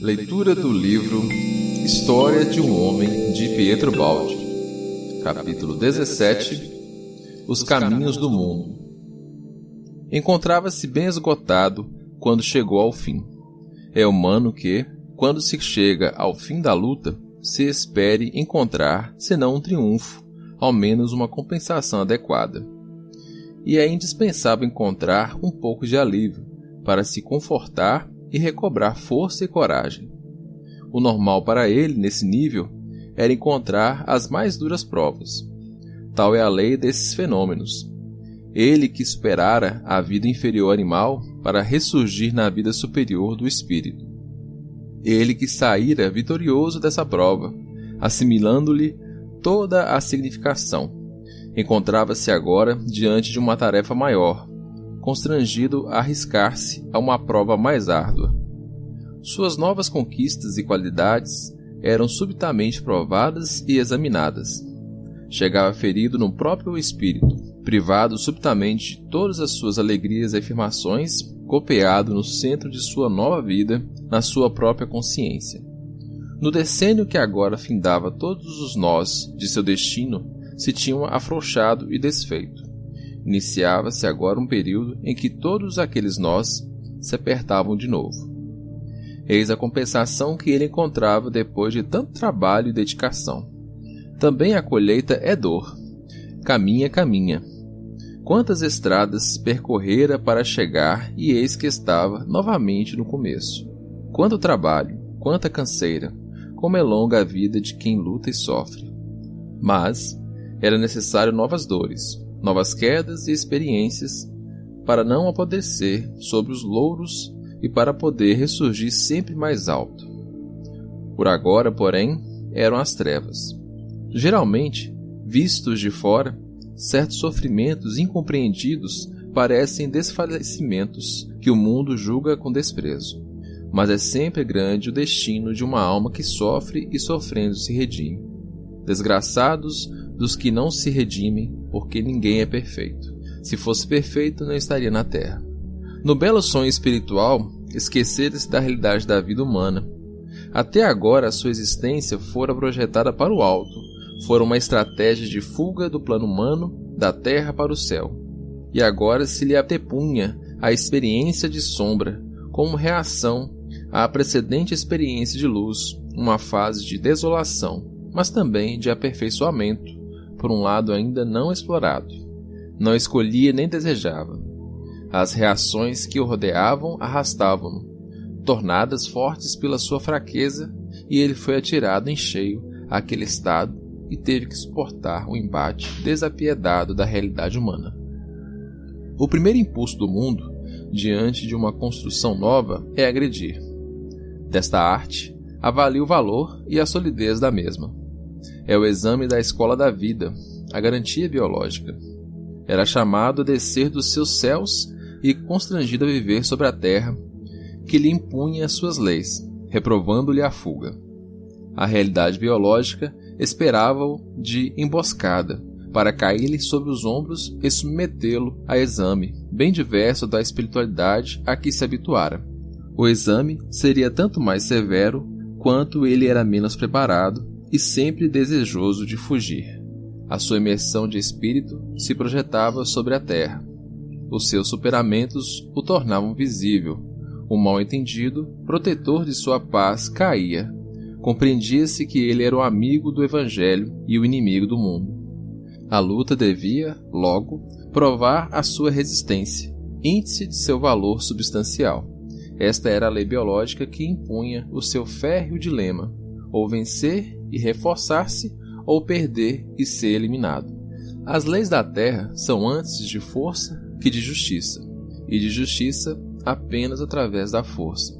Leitura do livro História de um Homem, de Pietro Baldi. Capítulo 17. Os Caminhos do Mundo. Encontrava-se bem esgotado quando chegou ao fim. É humano que, quando se chega ao fim da luta, se espere encontrar, senão um triunfo, ao menos uma compensação adequada. E é indispensável encontrar um pouco de alívio, para se confortar e recobrar força e coragem. O normal para ele, nesse nível, era encontrar as mais duras provas. Tal é a lei desses fenômenos. Ele que superara a vida inferior animal para ressurgir na vida superior do espírito. Ele que saíra vitorioso dessa prova, assimilando-lhe toda a significação, encontrava-se agora diante de uma tarefa maior, constrangido a arriscar-se a uma prova mais árdua. Suas novas conquistas e qualidades eram subitamente provadas e examinadas. Chegava ferido no próprio espírito, privado subitamente de todas as suas alegrias e afirmações, golpeado no centro de sua nova vida, na sua própria consciência. No decênio que agora findava todos os nós de seu destino, se tinham afrouxado e desfeito. Iniciava-se agora um período em que todos aqueles nós se apertavam de novo. Eis a compensação que ele encontrava depois de tanto trabalho e dedicação. Também a colheita é dor. Caminha, caminha. Quantas estradas percorrera para chegar e eis que estava novamente no começo. Quanto trabalho, quanta canseira, como é longa a vida de quem luta e sofre. Mas era necessário novas dores, novas quedas e experiências para não apodrecer sobre os louros e para poder ressurgir sempre mais alto. Por agora, porém, eram as trevas. Geralmente, vistos de fora, certos sofrimentos incompreendidos parecem desfalecimentos que o mundo julga com desprezo. Mas é sempre grande o destino de uma alma que sofre e sofrendo se redime. Desgraçados dos que não se redimem, porque ninguém é perfeito. Se fosse perfeito, não estaria na terra. No belo sonho espiritual, esquecera-se da realidade da vida humana. Até agora, a sua existência fora projetada para o alto, fora uma estratégia de fuga do plano humano, da terra para o céu. E agora se lhe atepunha a experiência de sombra, como reação à precedente experiência de luz, uma fase de desolação, mas também de aperfeiçoamento, por um lado ainda não explorado. Não escolhia nem desejava. As reações que o rodeavam arrastavam-no, tornadas fortes pela sua fraqueza, e ele foi atirado em cheio àquele estado e teve que suportar o embate desapiedado da realidade humana. O primeiro impulso do mundo, diante de uma construção nova, é agredir. Desta arte, avalia o valor e a solidez da mesma. É o exame da escola da vida, a garantia biológica. Era chamado a descer dos seus céus e constrangido a viver sobre a terra, que lhe impunha as suas leis, reprovando-lhe a fuga. A realidade biológica esperava-o de emboscada, para cair-lhe sobre os ombros e submetê-lo a exame, bem diverso da espiritualidade a que se habituara. O exame seria tanto mais severo, quanto ele era menos preparado e sempre desejoso de fugir. A sua imersão de espírito se projetava sobre a terra. Os seus superamentos o tornavam visível. O mal-entendido, protetor de sua paz, caía. Compreendia-se que ele era o amigo do Evangelho e o inimigo do mundo. A luta devia, logo, provar a sua resistência, índice de seu valor substancial. Esta era a lei biológica que impunha o seu férreo dilema, ou vencer e reforçar-se, ou perder e ser eliminado. As leis da terra são antes de força que de justiça, e de justiça apenas através da força.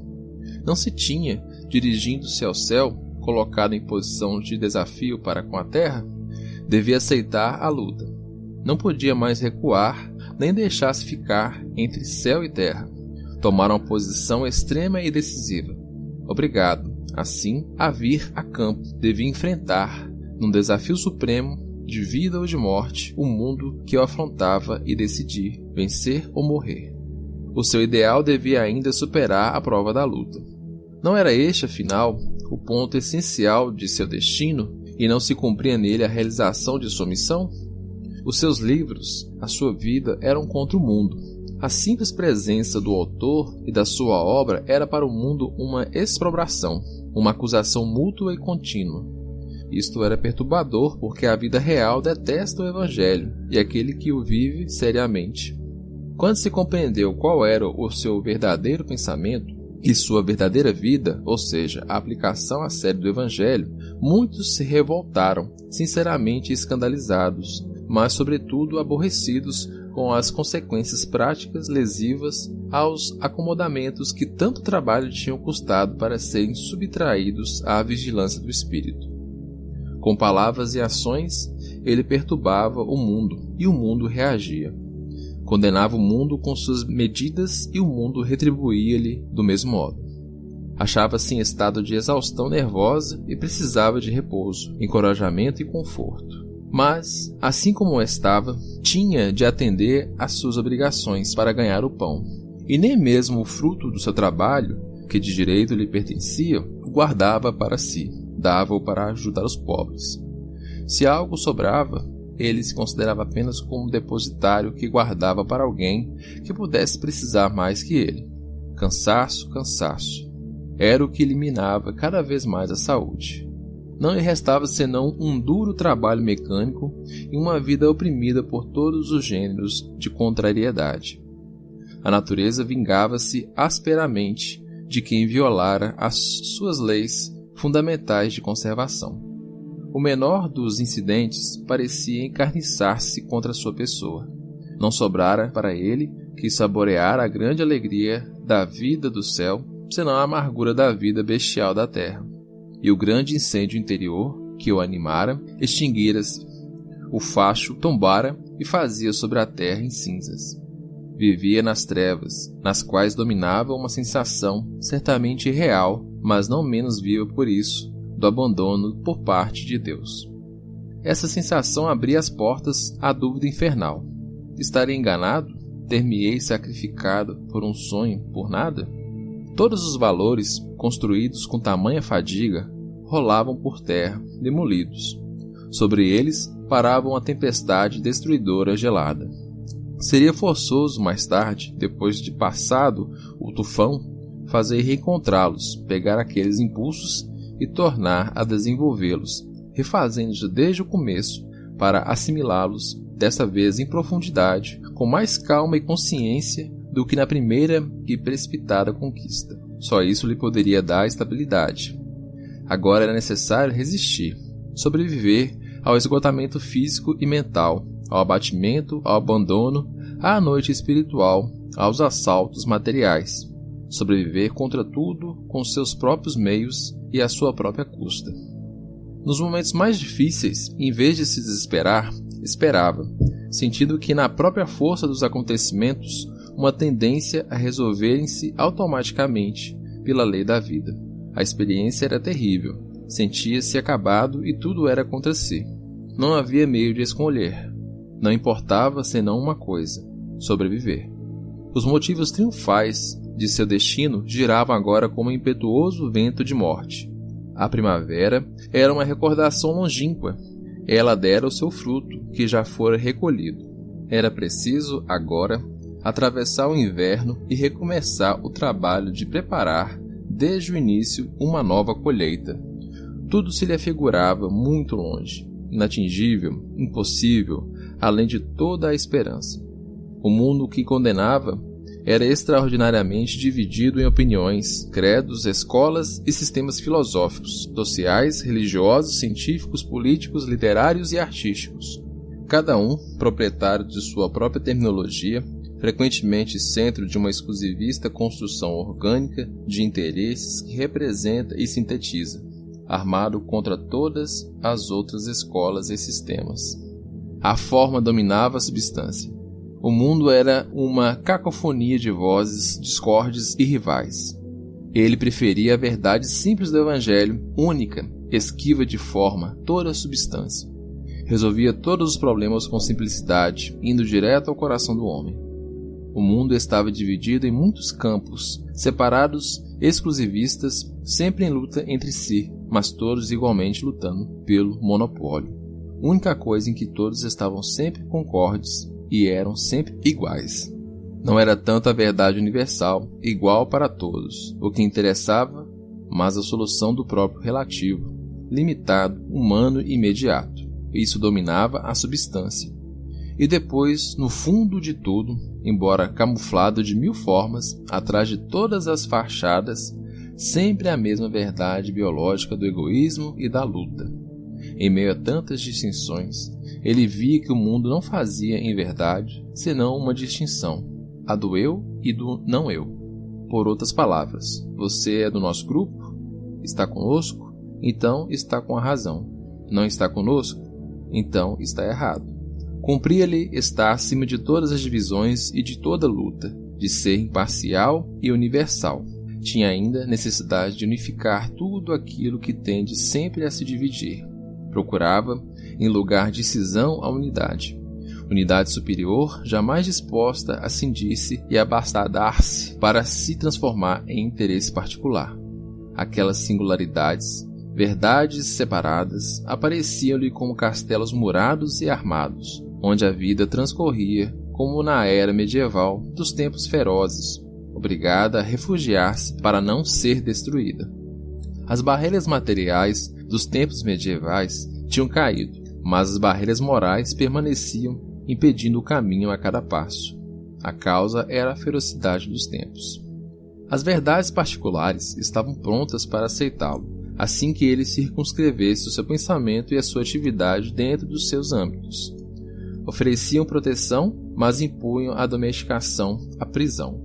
Não se tinha, dirigindo-se ao céu, colocado em posição de desafio para com a terra, devia aceitar a luta. Não podia mais recuar, nem deixar-se ficar entre céu e terra. Tomar uma posição extrema e decisiva. Obrigado, assim, a vir a campo. Devia enfrentar, num desafio supremo, de vida ou de morte, o mundo que o afrontava e decidir, vencer ou morrer. O seu ideal devia ainda superar a prova da luta. Não era este, afinal, o ponto essencial de seu destino, e não se cumpria nele a realização de sua missão? Os seus livros, a sua vida, eram contra o mundo. A simples presença do autor e da sua obra era para o mundo uma exprobração, uma acusação mútua e contínua. Isto era perturbador, porque a vida real detesta o Evangelho e aquele que o vive seriamente. Quando se compreendeu qual era o seu verdadeiro pensamento e sua verdadeira vida, ou seja, a aplicação a sério do Evangelho, muitos se revoltaram, sinceramente escandalizados, mas sobretudo aborrecidos com as consequências práticas lesivas aos acomodamentos que tanto trabalho tinham custado para serem subtraídos à vigilância do espírito. Com palavras e ações, ele perturbava o mundo, e o mundo reagia. Condenava o mundo com suas medidas e o mundo retribuía-lhe do mesmo modo. Achava-se em estado de exaustão nervosa e precisava de repouso, encorajamento e conforto. Mas, assim como estava, tinha de atender às suas obrigações para ganhar o pão. E nem mesmo o fruto do seu trabalho, que de direito lhe pertencia, o guardava para si, dava-o para ajudar os pobres. Se algo sobrava, ele se considerava apenas como depositário que guardava para alguém que pudesse precisar mais que ele. Cansaço, cansaço. Era o que eliminava cada vez mais a saúde. Não lhe restava senão um duro trabalho mecânico e uma vida oprimida por todos os gêneros de contrariedade. A natureza vingava-se asperamente de quem violara as suas leis fundamentais de conservação. O menor dos incidentes parecia encarniçar-se contra sua pessoa. Não sobrara para ele que saboreara a grande alegria da vida do céu, senão a amargura da vida bestial da terra. E o grande incêndio interior, que o animara, extinguira-se. O facho tombara e fazia sobre a terra em cinzas. Vivia nas trevas, nas quais dominava uma sensação certamente irreal, mas não menos viva por isso, do abandono por parte de Deus. Essa sensação abria as portas à dúvida infernal. Estarei enganado? Ter-me-ei sacrificado por um sonho, por nada? Todos os valores, construídos com tamanha fadiga, rolavam por terra, demolidos. Sobre eles parava a tempestade destruidora gelada. Seria forçoso, mais tarde, depois de passado o tufão, fazer reencontrá-los, pegar aqueles impulsos e tornar a desenvolvê-los, refazendo-os desde o começo para assimilá-los, dessa vez em profundidade, com mais calma e consciência do que na primeira e precipitada conquista. Só isso lhe poderia dar estabilidade. Agora era necessário resistir, sobreviver ao esgotamento físico e mental, ao abatimento, ao abandono, à noite espiritual, aos assaltos materiais. Sobreviver contra tudo com seus próprios meios e à sua própria custa. Nos momentos mais difíceis, em vez de se desesperar, esperava, sentindo que na própria força dos acontecimentos uma tendência a resolverem-se automaticamente pela lei da vida. A experiência era terrível, sentia-se acabado e tudo era contra si. Não havia meio de escolher. Não importava senão uma coisa: sobreviver. Os motivos triunfais de seu destino giravam agora como um impetuoso vento de morte. A primavera era uma recordação longínqua. Ela dera o seu fruto, que já fora recolhido. Era preciso, agora, atravessar o inverno e recomeçar o trabalho de preparar, desde o início, uma nova colheita. Tudo se lhe afigurava muito longe, inatingível, impossível, além de toda a esperança. O mundo que condenava era extraordinariamente dividido em opiniões, credos, escolas e sistemas filosóficos, sociais, religiosos, científicos, políticos, literários e artísticos. Cada um, proprietário de sua própria terminologia, frequentemente centro de uma exclusivista construção orgânica de interesses que representa e sintetiza, armado contra todas as outras escolas e sistemas. A forma dominava a substância. O mundo era uma cacofonia de vozes discordes e rivais. Ele preferia a verdade simples do Evangelho, única, esquiva de forma, toda a substância. Resolvia todos os problemas com simplicidade, indo direto ao coração do homem. O mundo estava dividido em muitos campos, separados, exclusivistas, sempre em luta entre si, mas todos igualmente lutando pelo monopólio. Única coisa em que todos estavam sempre concordes e eram sempre iguais. Não era tanto a verdade universal, igual para todos, o que interessava, mas a solução do próprio relativo, limitado, humano e imediato. Isso dominava a substância. E depois, no fundo de tudo, embora camuflado de 1000 formas, atrás de todas as fachadas, sempre a mesma verdade biológica do egoísmo e da luta. Em meio a tantas distinções, ele via que o mundo não fazia, em verdade, senão uma distinção, a do eu e do não eu. Por outras palavras, você é do nosso grupo? Está conosco? Então está com a razão. Não está conosco? Então está errado. Cumpria-lhe estar acima de todas as divisões e de toda luta, de ser imparcial e universal. Tinha ainda necessidade de unificar tudo aquilo que tende sempre a se dividir. Procurava, em lugar de cisão, a unidade. Unidade superior, jamais disposta a cindir-se e abastardar-se para se transformar em interesse particular. Aquelas singularidades, verdades separadas, apareciam-lhe como castelos murados e armados, onde a vida transcorria como na era medieval dos tempos ferozes, obrigada a refugiar-se para não ser destruída. As barreiras materiais dos tempos medievais tinham caído, mas as barreiras morais permaneciam, impedindo o caminho a cada passo. A causa era a ferocidade dos tempos. As verdades particulares estavam prontas para aceitá-lo, assim que ele circunscrevesse o seu pensamento e a sua atividade dentro dos seus âmbitos. Ofereciam proteção, mas impunham a domesticação, a prisão.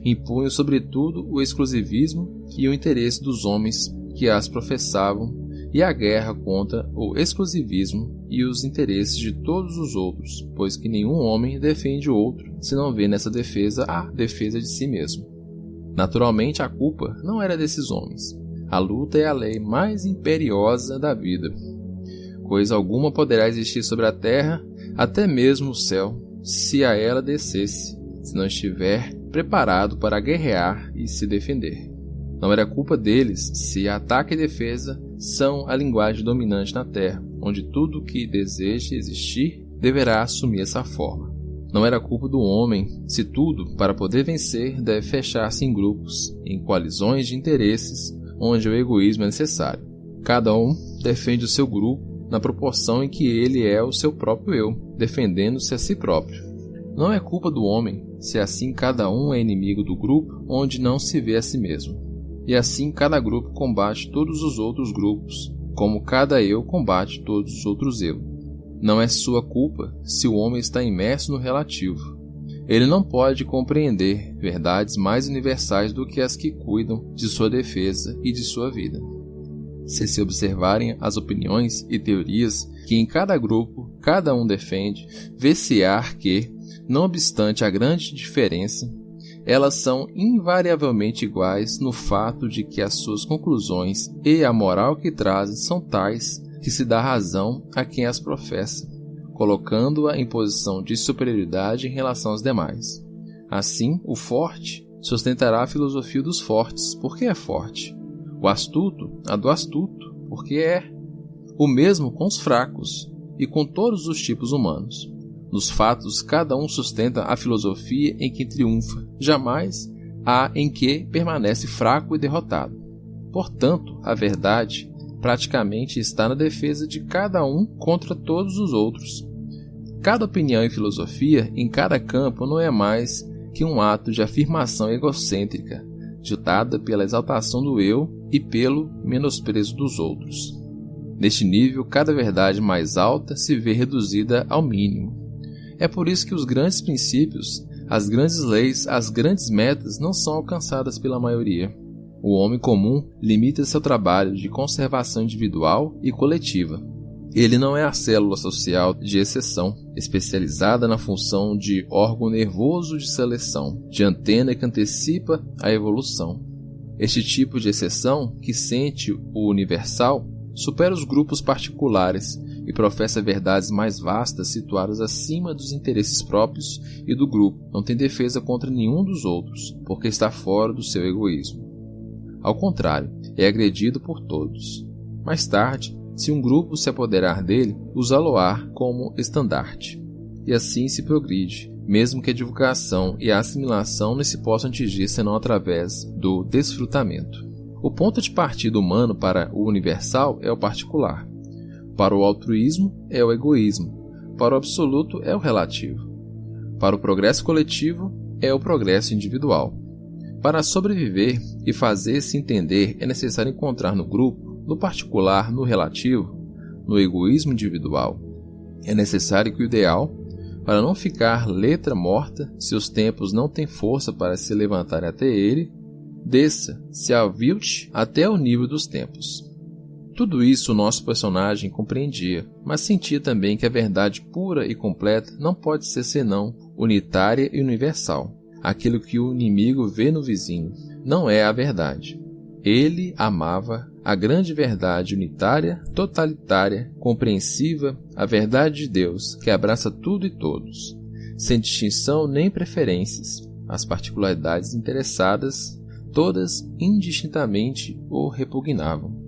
Impunham, sobretudo, o exclusivismo e o interesse dos homens que as professavam e a guerra contra o exclusivismo e os interesses de todos os outros, pois que nenhum homem defende o outro se não vê nessa defesa a defesa de si mesmo. Naturalmente, a culpa não era desses homens. A luta é a lei mais imperiosa da vida. Coisa alguma poderá existir sobre a terra, até mesmo o céu, se a ela descesse, se não estiver preparado para guerrear e se defender. Não era culpa deles se ataque e defesa são a linguagem dominante na terra, onde tudo o que deseja existir deverá assumir essa forma. Não era culpa do homem se tudo, para poder vencer, deve fechar-se em grupos, em coalizões de interesses, onde o egoísmo é necessário. Cada um defende o seu grupo na proporção em que ele é o seu próprio eu, defendendo-se a si próprio. Não é culpa do homem se assim cada um é inimigo do grupo onde não se vê a si mesmo. E assim cada grupo combate todos os outros grupos, como cada eu combate todos os outros eu. Não é sua culpa se o homem está imerso no relativo. Ele não pode compreender verdades mais universais do que as que cuidam de sua defesa e de sua vida. Se observarem as opiniões e teorias que em cada grupo cada um defende, vê-se-á que, não obstante a grande diferença, elas são invariavelmente iguais no fato de que as suas conclusões e a moral que trazem são tais que se dá razão a quem as professa, colocando-a em posição de superioridade em relação aos demais. Assim, o forte sustentará a filosofia dos fortes, porque é forte. O astuto, a do astuto, porque é. O mesmo com os fracos e com todos os tipos humanos. Nos fatos, cada um sustenta a filosofia em que triunfa, jamais a em que permanece fraco e derrotado. Portanto, a verdade praticamente está na defesa de cada um contra todos os outros. Cada opinião e filosofia em cada campo não é mais que um ato de afirmação egocêntrica, ditada pela exaltação do eu e pelo menosprezo dos outros. Neste nível, cada verdade mais alta se vê reduzida ao mínimo. É por isso que os grandes princípios, as grandes leis, as grandes metas não são alcançadas pela maioria. O homem comum limita seu trabalho de conservação individual e coletiva. Ele não é a célula social de exceção, especializada na função de órgão nervoso de seleção, de antena que antecipa a evolução. Este tipo de exceção, que sente o universal, supera os grupos particulares, e professa verdades mais vastas situadas acima dos interesses próprios e do grupo. Não tem defesa contra nenhum dos outros, porque está fora do seu egoísmo. Ao contrário, é agredido por todos. Mais tarde, se um grupo se apoderar dele, usá-lo-á como estandarte. E assim se progride, mesmo que a divulgação e a assimilação não se possam atingir senão através do desfrutamento. O ponto de partida humano para o universal é o particular. Para o altruísmo é o egoísmo. Para o absoluto é o relativo. Para o progresso coletivo é o progresso individual. Para sobreviver e fazer-se entender é necessário encontrar no grupo, no particular, no relativo, no egoísmo individual. É necessário que o ideal, para não ficar letra morta, se os tempos não têm força para se levantar até ele, desça, se avilte até o nível dos tempos. Tudo isso o nosso personagem compreendia, mas sentia também que a verdade pura e completa não pode ser senão unitária e universal. Aquilo que o inimigo vê no vizinho não é a verdade. Ele amava a grande verdade unitária, totalitária, compreensiva, a verdade de Deus, que abraça tudo e todos, sem distinção nem preferências, as particularidades interessadas, todas indistintamente o repugnavam.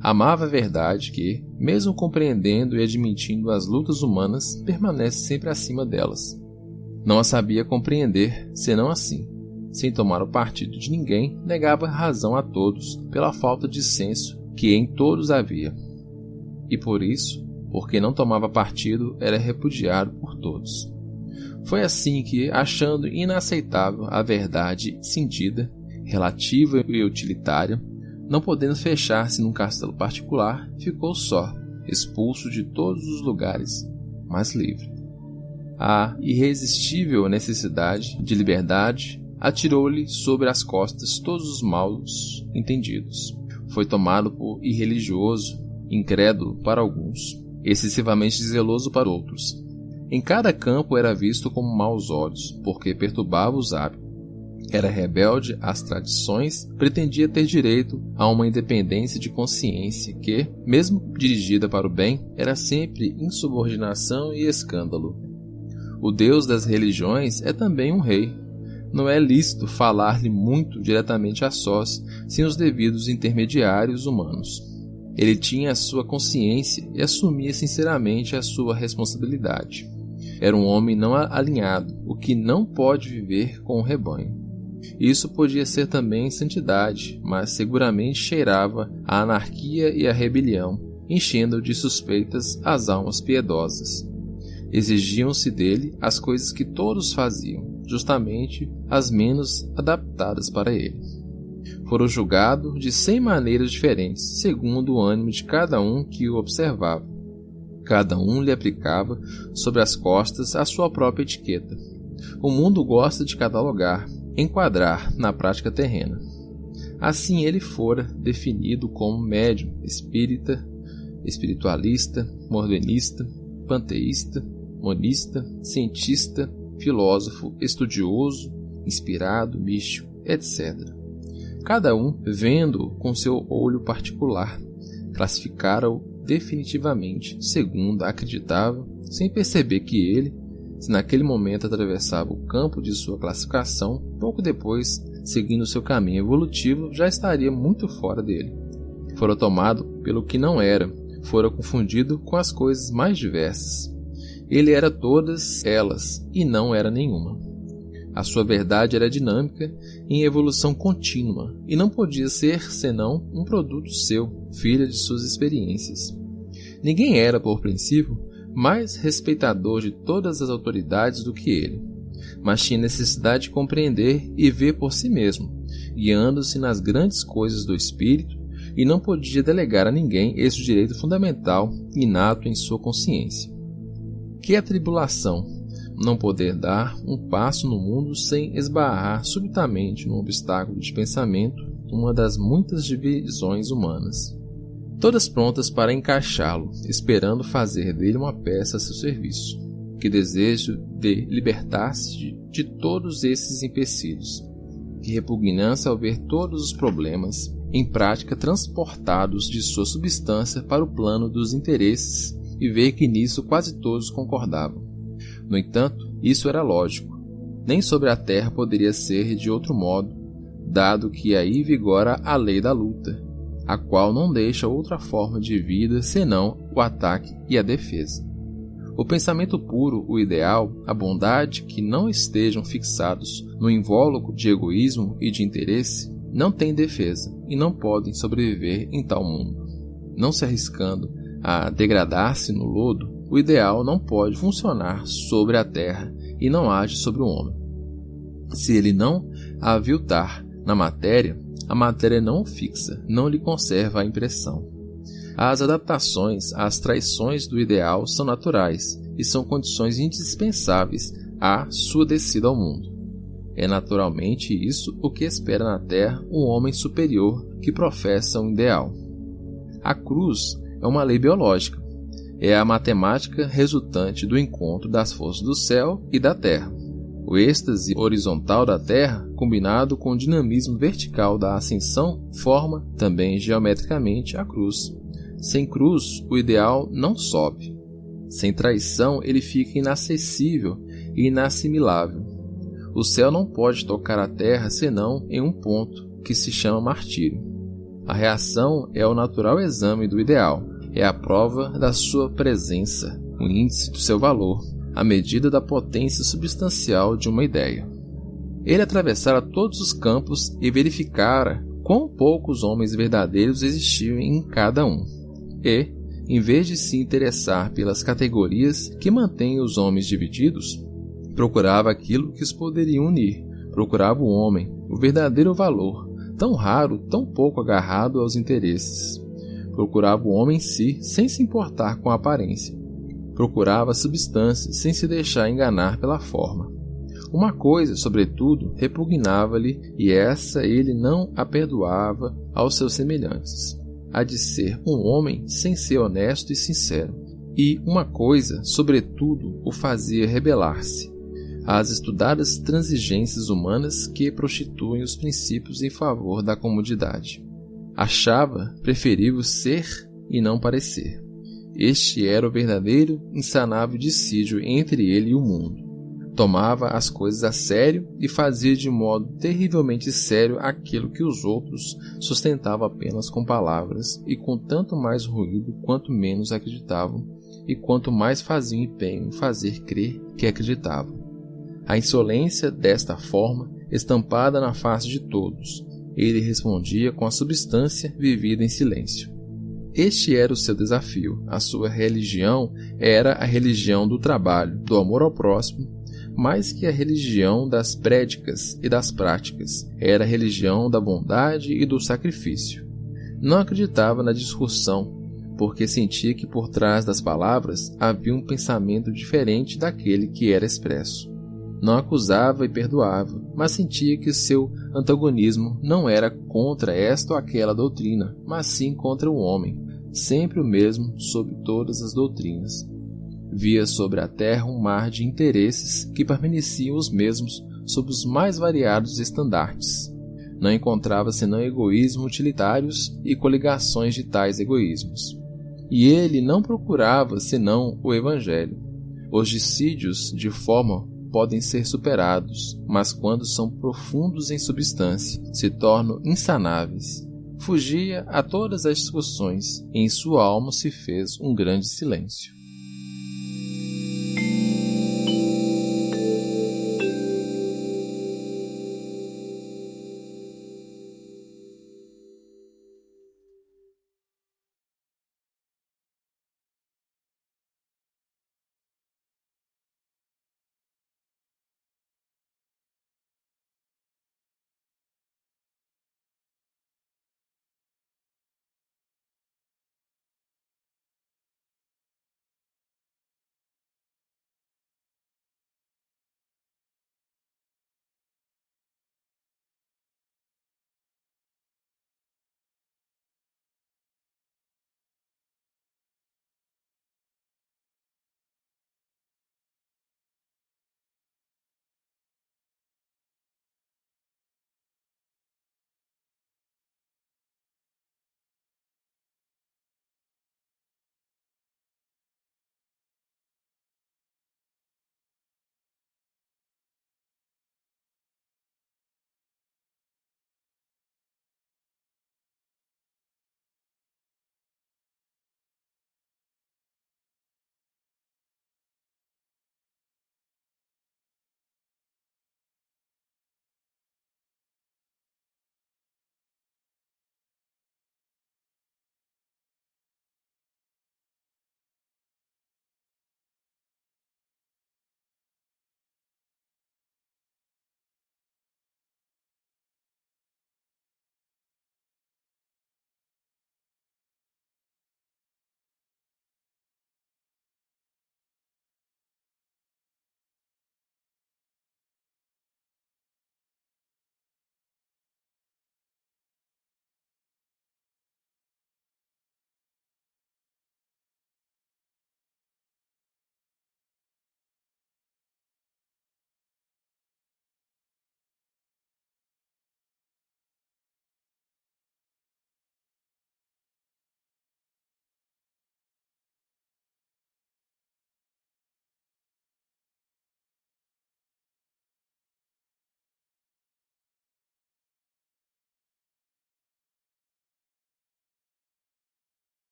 Amava a verdade que, mesmo compreendendo e admitindo as lutas humanas, permanece sempre acima delas. Não a sabia compreender, senão assim. Sem tomar o partido de ninguém, negava razão a todos pela falta de senso que em todos havia. E por isso, porque não tomava partido, era repudiado por todos. Foi assim que, achando inaceitável a verdade cindida, relativa e utilitária, não podendo fechar-se num castelo particular, ficou só, expulso de todos os lugares, mas livre. A irresistível necessidade de liberdade atirou-lhe sobre as costas todos os maus entendidos. Foi tomado por irreligioso, incrédulo para alguns, excessivamente zeloso para outros. Em cada campo era visto com maus olhos, porque perturbava os hábitos. Era rebelde às tradições, pretendia ter direito a uma independência de consciência que, mesmo dirigida para o bem, era sempre insubordinação e escândalo. O Deus das religiões é também um rei. Não é lícito falar-lhe muito diretamente a sós, sem os devidos intermediários humanos. Ele tinha a sua consciência e assumia sinceramente a sua responsabilidade. Era um homem não alinhado, o que não pode viver com o rebanho. Isso podia ser também santidade, mas seguramente cheirava a anarquia e a rebelião, enchendo de suspeitas as almas piedosas. Exigiam-se dele as coisas que todos faziam, justamente as menos adaptadas para ele. Fora julgado de 100 maneiras diferentes, segundo o ânimo de cada um que o observava. Cada um lhe aplicava sobre as costas a sua própria etiqueta. O mundo gosta de catalogar, enquadrar na prática terrena. Assim ele fora definido como médium, espírita, espiritualista, modernista, panteísta, monista, cientista, filósofo, estudioso, inspirado, místico, etc. Cada um, vendo-o com seu olho particular, classificara-o definitivamente, segundo acreditava, sem perceber que ele, se naquele momento atravessava o campo de sua classificação, pouco depois, seguindo seu caminho evolutivo, já estaria muito fora dele. Fora tomado pelo que não era, fora confundido com as coisas mais diversas. Ele era todas elas e não era nenhuma. A sua verdade era dinâmica, em evolução contínua, e não podia ser senão um produto seu, filha de suas experiências. Ninguém era, por princípio, mais respeitador de todas as autoridades do que ele, mas tinha necessidade de compreender e ver por si mesmo, guiando-se nas grandes coisas do espírito, e não podia delegar a ninguém esse direito fundamental inato em sua consciência. Que a tribulação, não poder dar um passo no mundo sem esbarrar subitamente num obstáculo de pensamento, uma das muitas divisões humanas, todas prontas para encaixá-lo, esperando fazer dele uma peça a seu serviço. Que desejo de libertar-se de todos esses empecilhos. Que repugnância ao ver todos os problemas, em prática transportados de sua substância para o plano dos interesses e ver que nisso quase todos concordavam. No entanto, isso era lógico. Nem sobre a Terra poderia ser de outro modo, dado que aí vigora a lei da luta, a qual não deixa outra forma de vida senão o ataque e a defesa. O pensamento puro, o ideal, a bondade que não estejam fixados no invólucro de egoísmo e de interesse, não têm defesa e não podem sobreviver em tal mundo. Não se arriscando a degradar-se no lodo, o ideal não pode funcionar sobre a terra e não age sobre o homem. Se ele não a aviltar na matéria, a matéria não o fixa, não lhe conserva a impressão. As adaptações às traições do ideal são naturais e são condições indispensáveis à sua descida ao mundo. É naturalmente isso o que espera na Terra um homem superior que professa um ideal. A cruz é uma lei biológica. É a matemática resultante do encontro das forças do céu e da terra. O êxtase horizontal da terra, combinado com o dinamismo vertical da ascensão, forma, também geometricamente, a cruz. Sem cruz, o ideal não sobe. Sem traição, ele fica inacessível e inassimilável. O céu não pode tocar a terra senão em um ponto, que se chama martírio. A reação é o natural exame do ideal. É a prova da sua presença, o índice do seu valor, a medida da potência substancial de uma ideia. Ele atravessara todos os campos e verificara quão poucos homens verdadeiros existiam em cada um. E, em vez de se interessar pelas categorias que mantêm os homens divididos, procurava aquilo que os poderia unir, procurava o homem, o verdadeiro valor, tão raro, tão pouco agarrado aos interesses. Procurava o homem em si, sem se importar com a aparência. Procurava a substância, sem se deixar enganar pela forma. Uma coisa, sobretudo, repugnava-lhe, e essa ele não a perdoava aos seus semelhantes: a de ser um homem sem ser honesto e sincero. E uma coisa, sobretudo, o fazia rebelar-se: às estudadas transigências humanas que prostituem os princípios em favor da comodidade. Achava preferível ser e não parecer. Este era o verdadeiro, insanável dissídio entre ele e o mundo. Tomava as coisas a sério e fazia de modo terrivelmente sério aquilo que os outros sustentavam apenas com palavras e com tanto mais ruído quanto menos acreditavam e quanto mais faziam empenho em fazer crer que acreditavam. A insolência desta forma, estampada na face de todos, ele respondia com a substância vivida em silêncio. Este era o seu desafio. A sua religião era a religião do trabalho, do amor ao próximo, mais que a religião das prédicas e das práticas. Era a religião da bondade e do sacrifício. Não acreditava na discussão, porque sentia que por trás das palavras havia um pensamento diferente daquele que era expresso. Não acusava e perdoava, mas sentia que seu antagonismo não era contra esta ou aquela doutrina, mas sim contra o homem, sempre o mesmo sob todas as doutrinas. Via sobre a terra um mar de interesses que permaneciam os mesmos sob os mais variados estandartes. Não encontrava senão egoísmos utilitários e coligações de tais egoísmos. E ele não procurava senão o Evangelho. Os dissídios, de forma podem ser superados, mas quando são profundos em substância, se tornam insanáveis. Fugia a todas as discussões, e em sua alma se fez um grande silêncio.